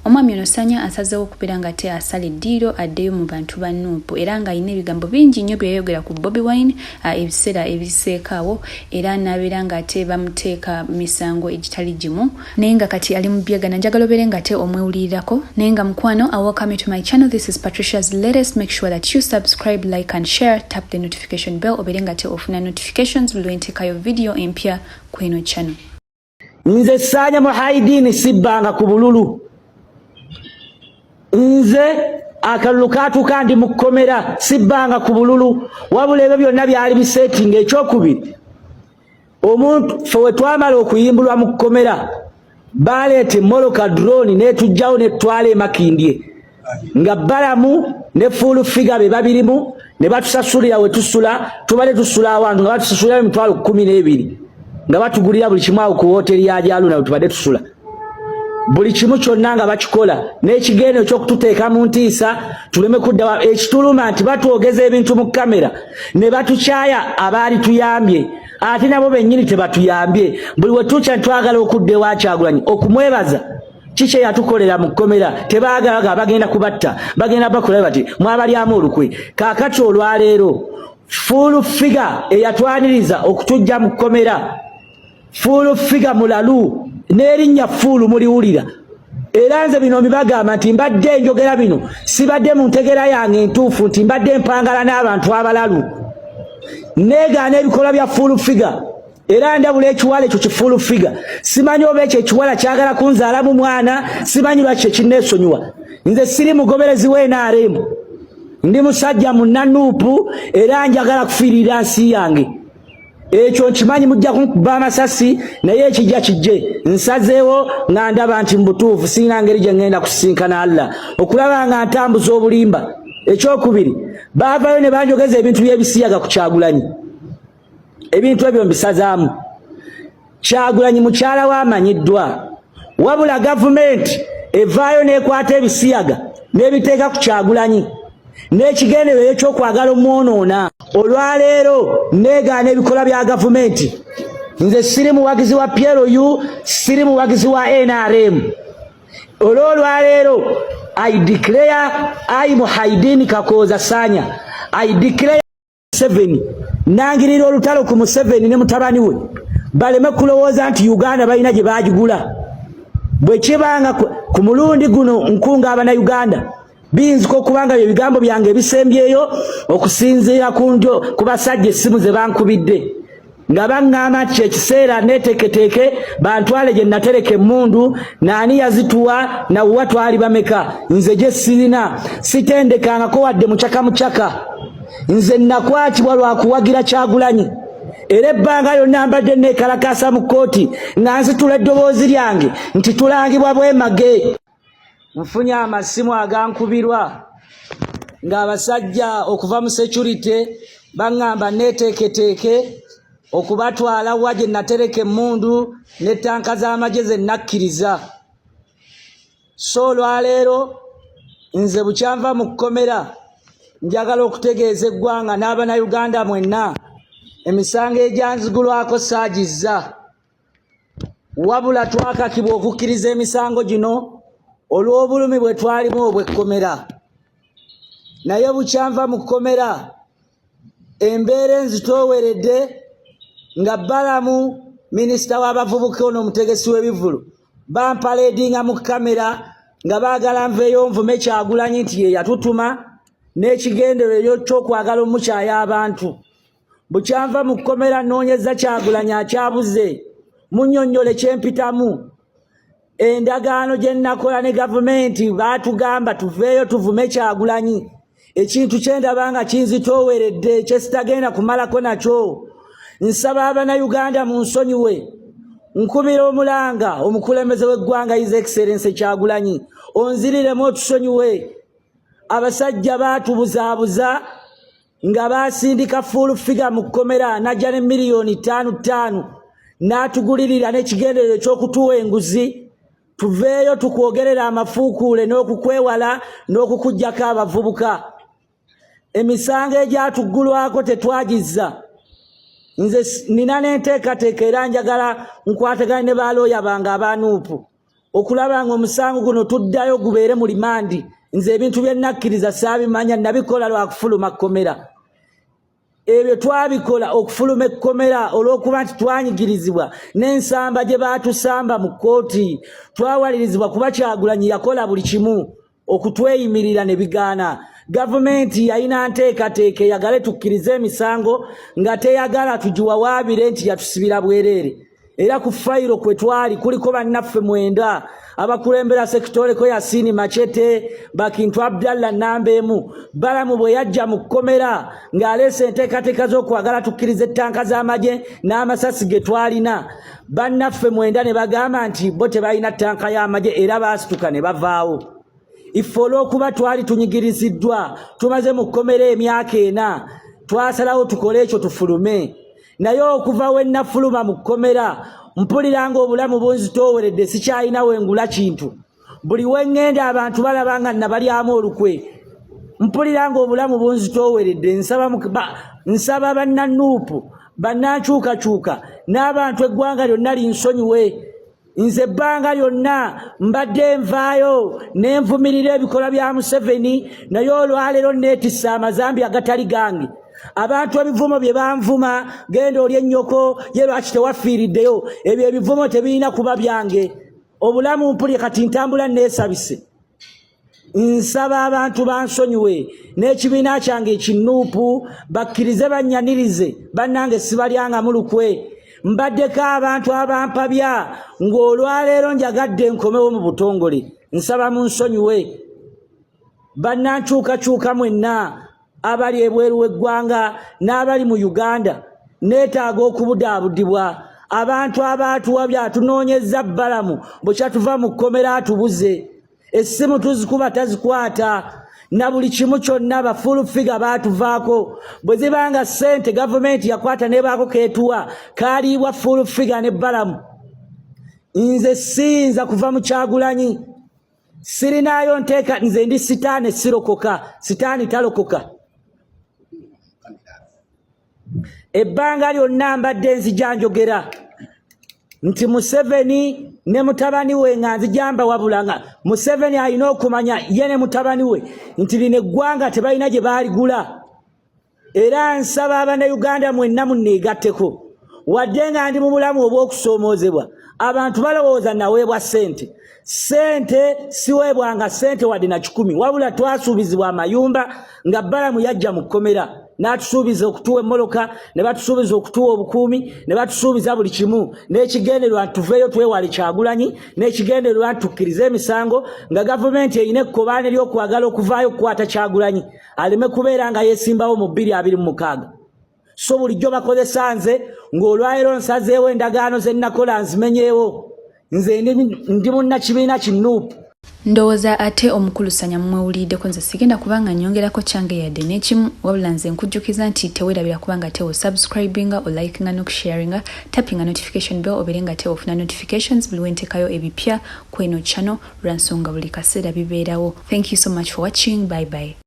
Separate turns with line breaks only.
Omwami ono Sanya asazeewo okubeera nga ate asala eddiiro addeyo mu bantu ba Nuupu era ng'alina ebigambo bingi nnyo bye yayogera ku Bobi Wine ebiseera ebiseekaawo era n'abeera nga ate bamuteeka misango egitali gimu naye nga kati ali mu byagana njagala obeere nga ate omwewulirirako naye nga mukwano I welcome you to my channel. This is Patricia's Latest. Make sure that you subscribe, like and share. Tap the notification bell obeere nga ate ofuna notifications buli nteekayo video empya ku eno channel.
Nze Sanya Muhaidini sibbanga ku bululu. Nze akalulu kaatuuka ndi mu kkomera sibbanga ku bululu wabula ebyo byonna byali bisetinga. Ekyokubiri omuntu fe we twamala okuyimbulwa mu kkomera baleeta emmoloka drone n'etujjawo n'etwala Makindye nga Balamu ne Full Figure be babirimu ne batusasulira we tusula tubale tusula awantu nga batusasulira emitwalo 12 nga batugulira buli kimu awo ku hoteli ya Jaluna tubadde tusula buli kimu kyonna nga bakikola n'ekigendo ky'okututeeka mu ntiisa tuleme kudda ekituluma nti batwogeza ebintu mu kamera ne batukyaya abaali tuyambye ate nabo bennyini tebatuyambye buli we tukya twagala okudda ewa Kyagulanyi okumwebaza kiki yatukolera mu kkomera tebaagalaga bagenda kubatta bagenda bakola bati mwabalyamu olukwe kaakati olwaleero Full Figure eyatwaniriza okutujja mu kkomera Full Figure mulalu n'erinnya Full muliwulira era nze bino mbibagamba nti mbadde njogera bino sibadde mu ntegera yange entuufu nti mbadde mpangala n'abantu abalalu negaana ebikola bya Full Figure era ndabula ekiwala ekyo ki Full Figure simanyi oba ekyo ekiwala kyagala kunzaalamu mwana simanyi lwaki ekinneesonyiwa nze siri mugoberezi w'NRM ndi musajja munna Nuupu era njagala kufiirira nsi yange ekyo nkimanyi mujja kunkuba amasasi naye ekijja kijje nsazeewo nga ndaba nti mubutuufu sirina ngeri gye ngenda kusisinkana Allah okulaba nga ntambuza obulimba. Ekyokubiri baavayo ne banjogeza ebintu by'ebisiyaga ku Kyagulanyi ebintu ebyo mbisazaamu. Kyagulanyi mukyala w'amanyiddwa wabula gavumenti evaayo n'ekwata ebisiyaga n'ebiteeka ku Kyagulanyi n'ekigendererwa ekyokwagala omwonoona. Olwaleero negaana ebikola bya gavumenti. Nze siri muwagizi wa PLU siri muwagizi wa NRM. Olwaleero I declare I Muhaidini Kakoza Sanya I declare 7 nangirira olutalo ku Museveni ne mutabani we baleme kulowooza nti Uganda balina gye baagigula bwe kibanga ku mulundi guno nkunga abana Uganda binziko kubanga ebigambo byange ebisembyeyo okusinziira ku basajja essimu ze bankubidde nga baŋŋamba nti ekiseera neteeketeeke bantwale gye natereka emmundu naani yazituwa nawuwa twali bameka. Nze gye sirina sitendekangako wadde mucaka nze nakwatibwa lwakuwagira Kyagulanyi era ebbanga lyonna mbadde neekalakaasa mu kkooti nga nzitula eddoboozi lyange nti tulangibwa bwemage. Nfunye amasimu agankubirwa ng'abasajja okuva mu security baŋŋamba neeteeketeeke okubatwala wa gye natereka emmundu ne tanka z'amagye ze nakkiriza. So olwaleero nze bukyanva mu kkomera njagala okutegeeza eggwanga n'Abannayuganda mwenna emisango egyanzigulwako saagizza wabula twakakibwa okukkiriza emisango gino olw'obulumi bwe twalimu obw'ekkomera. Naye bukyanva mu kkomera embeera enzitooweredde nga Balamu minisita w'abavubuka ono omutegesi w'ebivulu bampaledinga mu kamera nga baagala nveeyo nvume Kyagulanyi nti ye yatutuma n'ekigendererwa ky'okwagala omukyaya abantu. Bukyanva mu kkomera nnoonyeza Kyagulanyi akyabuze munnyonnyole kyempitamu. Endagaano gye nakola ne gavumenti baatugamba tuveeyo tuvume Kyagulanyi ekintu kye ndaba nga kinzitooweredde kye sitagenda kumalako nakyo. Nsaba Abannayuganda munsonyiwe nkubira omulanga omukulembeze w'eggwanga His Excellency Kyagulanyi onziriremu otusonyiwe. Abasajja baatubuzaabuza nga baasindika Full Figure mu kkomera najja ne miliyoni 5 n'atugulirira n'ekigendererwa eky'okutuwa enguzi tuveeyo tukwogerera amafuukuule n'okukwewala n'okukuggyako abavubuka. Emisango egyatuggulwako tetwagizza. Nze nina n'enteekateeka era njagala nkwatagane ne balooya bange aba Nuupu okulaba nga omusango guno tuddayo gubeere mu limandi. Nze ebintu bye nakkiriza saabimanya, nabikola lwa kufuluma kkomera. Ebyo twabikola okufuluma ekkomera olw'okuba nti twanyigirizibwa n'ensamba gye baatusamba mu kkooti. Twawalirizibwa kuba Kyagulanyi yakola buli kimu okutweyimirira ne bigaana. Gavumenti yalina nteekateeka eyagale tukkirize emisango nga teyagala tugiwawaabire nti yatusibira bwereere. Era ku fayiro kwe twali kuliko bannaffe 9 abakulembera Sekitoleko Yasini Machete, Bakintu Abdallah Nambemu. Balamu bwe yajja mu kkomera ng'aleese enteekateeka z'okwagala tukkirize ettanka z'amagye n'amasasi ge twalina, bannaffe 9 ne bagamba nti bo tebalina ttanka y'amagye era baasituka ne bavaawo. Iffe olw'okuba twali tunyigiriziddwa, tumaze mu kkomera emyaka 4, twasalawo tukole ekyo tufulume. Naye okuva we nafuluma mu kkomera mpulira nga obulamu bunzitooweredde, sikyalina wengula kintu. Buli we ngenda abantu balaba nga nabalyamu olukwe. Mpulira nga obulamu bunzitooweredde. Nsaba bannanuupu, bannankyukakyuka n'abantu eggwanga lyonna linsonyiwe. Nze ebbanga lyonna mbadde nvaayo ne nvumirira ebikolwa bya Museveni, naye olwaleero neetissa amazambi agatali gange. Abantu ebivumo bye banvuma, genda oli ennyoko, ye lwaki tewafiiriddeyo, ebyo ebivumo tebirina kuba byange. Obulamu mpulira kati ntambula neesabise. Nsaba abantu bansonyiwe n'ekibiina kyange ekinuupu bakkirize bannyanirize, bannange sibalyangamu lukwe. Mbaddeko abantu abampabya ng'olwaleero njagadde nkomewo mu butongole. Nsaba munsonyiwe. Bannankyukakyuka mwenna abali ebweru w'eggwanga n'abali mu Uganda, neetaaga okubudaabudibwa. Abantu abaatuwa byatunoonyezza Balamu bwe kyatuva mu kkomera atubuze. Essimu tuzikuba tazikwata, na buli kimu kyonna bafulu figa baatuvaako. Bwe zibanga ssente gavumenti yakwata nebaako keetuwa, kaaliibwa fulu figa ne Balamu. Nze siyinza kuva mu Kyagulanyi, sirinaayo nteeka. Nze ndi sitaani sirokoka, sitaani talokoka. Ebbanga lyonna mbadde nzija njogera nti Museveni ne mutabani we nga nzijamba wabulanga. Museveni alina okumanya ye ne mutabani we nti lino eggwanga tebalina gye baaligula. Era nsaba Abannayuganda mwenna munneegatteko. Wadde nga ndi mu bulamu obw'okusoomoozebwa, abantu balowooza naweebwa ssente. Ssente siweebwanga ssente wadde na 10, wabula twasuubizibwa amayumba nga Balamu yajja mu kkomera. N'atusuubiza okutuwa emmoloka, ne batusuubiza okutuwa obukuumi, ne batusuubiza buli kimu. N'ekigendererwa tuveeyo twewale Kyagulanyi, n'ekigendererwa tukkirize emisango, nga gavumenti erina ekkobaane ly'okwagala okuvaayo okukwata Kyagulanyi aleme kubeera nga yeesimbawo mu 2026. So bulijjo bakozesa nze ng'olwaleero nsazeewo endagaano ze nakola nzimenyeewo. Nze ndi munnakibiina kinuupu.
Ndowooza ate omukulusanya mwewuliddeko. Nze sigenda kubanga nyongerako kyange yadde n'ekimu, wabula nze nkujjukiza nti teweerabira kubanga te osubscribinga, olikinga n'okusharinga, tappinga notification bell obeere nga te ofuna notifications buli wenteekayo ebipya ku eno channel lwa nsonga buli kaseera bibeerawo. Thank you so much for watching. Bye bye.